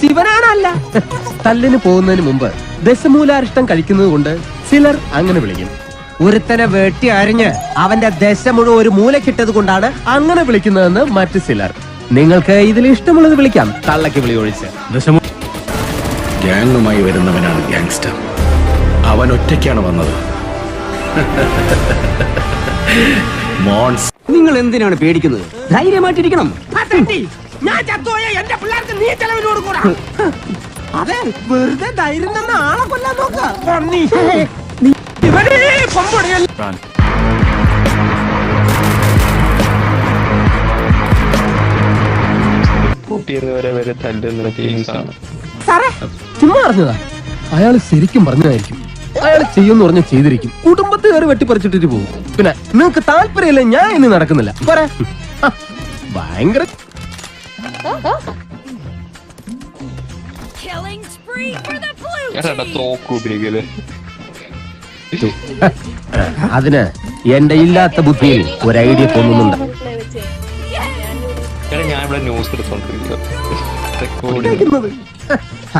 ശിവനാണല്ല. തല്ലിന് പോകുന്നതിന് മുമ്പ് ദശമൂലാരിഷ്ടം കഴിക്കുന്നത് കൊണ്ട് ചിലർ അങ്ങനെ വിളിക്കും. ഒരുത്തനെ വെട്ടി അരിഞ്ഞ് അവന്റെ ദശ മുഴുവൻ ഒരു മൂലക്കിട്ടത് കൊണ്ടാണ് അങ്ങനെ വിളിക്കുന്നതെന്ന് മറ്റു ചിലർ. നിങ്ങൾക്ക് ഇതിൽ ഇഷ്ടമുള്ളത് വിളിക്കാം, തള്ളക്ക് വിളി ഒഴിച്ച്. ഗ്യാങ്ങുമായി വരുന്നവനാണ് ഗ്യാങ്സ്റ്റർ. അവൻ ഒറ്റയ്ക്കാണ് വന്നത്. നിങ്ങൾ എന്തിനാണ് പേടിക്കുന്നത്? ധൈര്യമായിട്ടിരിക്കണം. ഞാൻ ചത്തോയ എന്റെ പിള്ളേർക്ക് നീ ചെലവിന് കൊടുക്കൂടാ. അതെ, വെറുതെ ധൈര്യം തന്ന ആളെ കൊല്ലാൻ നോക്ക. ചുമ്മാ പറഞ്ഞതാ. അയാള് ശരിക്കും പറഞ്ഞതായിരിക്കും. അയാൾ ചെയ്യുമെന്ന് പറഞ്ഞ ചെയ്തിരിക്കും. കുടുംബത്തെ കയറി വെട്ടിപ്പറിച്ചിട്ടിട്ട് പോകും. പിന്നെ നിങ്ങക്ക് താല്പര്യമില്ല, ഞാൻ ഇനി നടക്കുന്നില്ല. ഭയങ്കര അതിന് എന്റെ ഇല്ലാത്ത ബുദ്ധിയിൽ ഒരു ഐഡിയ തോന്നുന്നുണ്ട്.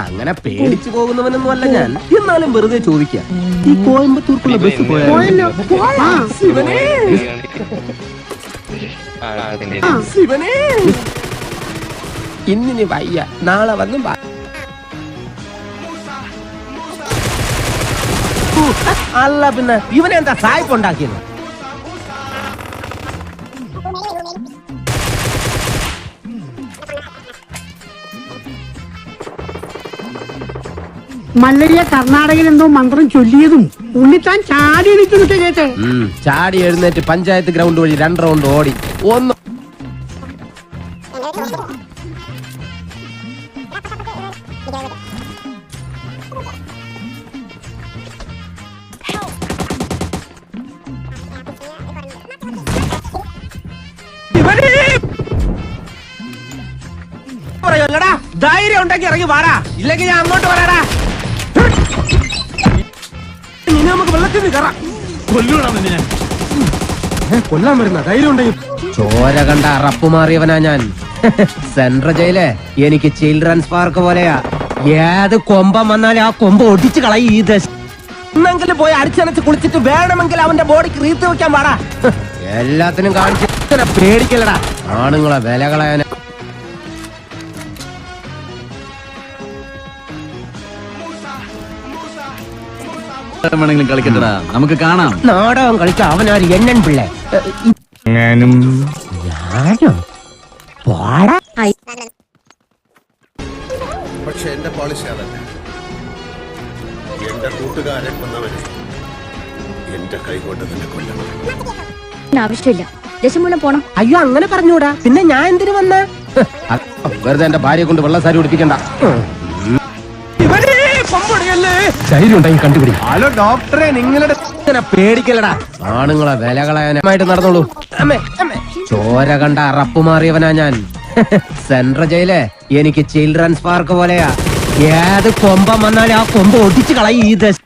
അങ്ങനെ പേടിച്ചു പോകുന്നവനൊന്നും അല്ല ഞാൻ. എന്നാലും വെറുതെ ചോദിക്കാം, ഈ കോയമ്പത്തൂർക്കുള്ള ബസ് പോയാലോ? ശിവനേ, ഇന്നിനി വയ്യ, നാളെ വന്നും. അല്ല പിന്നെ ഇവനെ എന്താ സായിപ്പ് ഉണ്ടാക്കിയത്? മല്ലയ്യ കർണാടകയിൽ എന്തോ മന്ത്രം ചൊല്ലിയതും ഉണ്ണിത്താൻ ചാടി എഴുന്നേറ്റ് കേട്ടെ. ചാടി എഴുന്നേറ്റ് പഞ്ചായത്ത് ഗ്രൗണ്ട് വഴി 2 റൗണ്ട് ഓടി. ഒന്ന് പറയല്ലടാ, ധൈര്യം ഉണ്ടെങ്കിൽ ഇറങ്ങി വാടാ, ഇല്ലെങ്കിൽ ഞാൻ അങ്ങോട്ട് വരാടാ. ഇനി നമുക്ക് വെള്ളത്തിൽ കയറാം. കൊല്ലാൻ വരുന്ന ധൈര്യം ഉണ്ടെങ്കിൽ. ചോര കണ്ട അറപ്പ് മാറിയവനാ ഞാൻ. സെൻട്രൽ ജയില് എനിക്ക് ചിൽഡ്രൻസ് പാർക്ക് പോലെയാ. ഏത് കൊമ്പം വന്നാലും ആ കൊമ്പ് ഒടിച്ചു കളയും. ഈ ദശ എന്നെങ്കിലും പോയി അടിച്ചനച്ച് കുളിച്ചിട്ട് വേണമെങ്കിൽ അവന്റെ ബോഡിക്ക് റീത്ത് വെക്കാൻ പാടാ. എല്ലാത്തിനും കാണിച്ച് പേടിക്കലടാ. ആണുങ്ങളെ വില കളയാൻ വേണമെങ്കിലും കളിക്കട്ടടാ, നമുക്ക് കാണാം. നാടകം കളിച്ച അവനാര് എണ്ണൻ പിള്ളേ. പക്ഷെ എന്റെ പോളിസി അതല്ല. എന്റെ കൂട്ടുകാരെ കൊന്നവരെ എന്റെ കൈകൊണ്ട് തന്നെ കൊല്ലണം. ആവശ്യമില്ല, ദശമൂലം പോണം. അയ്യോ, അങ്ങനെ പറഞ്ഞൂടാ. പിന്നെ ഞാൻ എന്തിനു വന്ന? വെറുതെ എന്റെ ഭാര്യയെ കൊണ്ട് വെള്ളസാരി ഉടുപ്പിക്കണ്ട. ധൈര്യം ഉണ്ടെങ്കിൽ കണ്ടുപിടി. ഹലോ ഡോക്ടറെ, നിങ്ങളുടെ പേടിക്കലടാ. ആണുങ്ങളെ വില കളയാനായിട്ട് നടന്നോളൂ. ചോര കണ്ട അറപ്പ് മാറിയവനാ ഞാൻ. സെൻട്രൽ ജയില് എനിക്ക് ചിൽഡ്രൻസ് പാർക്ക് പോലെയാ. ഏത് കൊമ്പം വന്നാലും ആ കൊമ്പ് ഒടിച്ചു കളയും. ഈ ദശ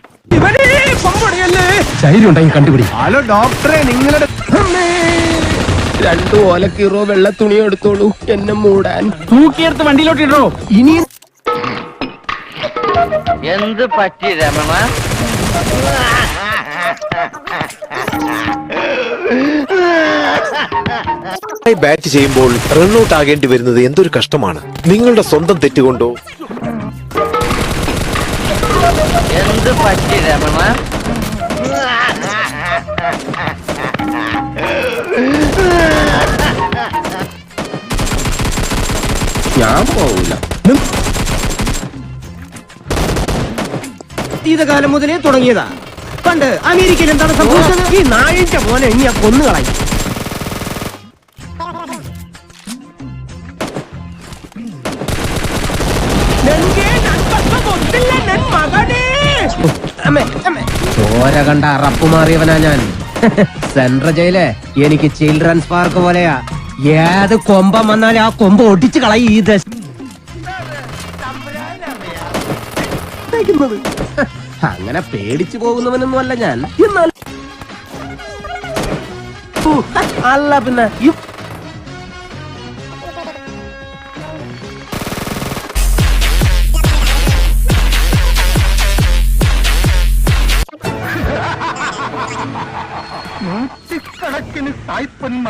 ധൈര്യം ഉണ്ടെങ്കിൽ കണ്ടുപിടി. ഹലോ ഡോക്ടറെ, നിങ്ങളുടെ 2 ഓലക്കീറോ വെള്ള തുണി എടുത്തോളൂ എന്നെ മൂടാൻ. തൂക്കിയെടുത്ത് വണ്ടിയിലോട്ട് ഇടോ. ഇനി എന്ത് പറ്റി രമണ? ബാറ്റ് ചെയ്യുമ്പോൾ റൺഔട്ട് ആകേണ്ടി വരുന്നത് എന്തൊരു കഷ്ടമാണ്. നിങ്ങളുടെ സ്വന്തം തെറ്റുകൊണ്ടോ? എന്ത് പറ്റി രമണ? ഞാൻ പോവില്ല. കാലം മുതലേ തുടങ്ങിയതാ. പണ്ട് അമേരിക്കയിൽ എന്താണ് സംഭവിച്ചത്? ഈ നാഴിന്റെ മോനെ ഇനി ആ കൊന്നുകളയും. ചോര കണ്ട അറപ്പ് മാറിയവനാ ഞാൻ. സെൻട്രൽ ജയില് എനിക്ക് ചിൽഡ്രൻസ് പാർക്ക് പോലെയാ. ഏത് കൊമ്പം വന്നാലും ആ കൊമ്പ് ഒടിച്ചു കളയും. ഈ ദശ അങ്ങനെ പേടിച്ചു പോകുന്നവനൊന്നും അല്ല ഞാൻ. എന്നാൽ അല്ല പിന്നെ നൂറ്റിക്കണക്കിന് സായിപ്പന്മാർ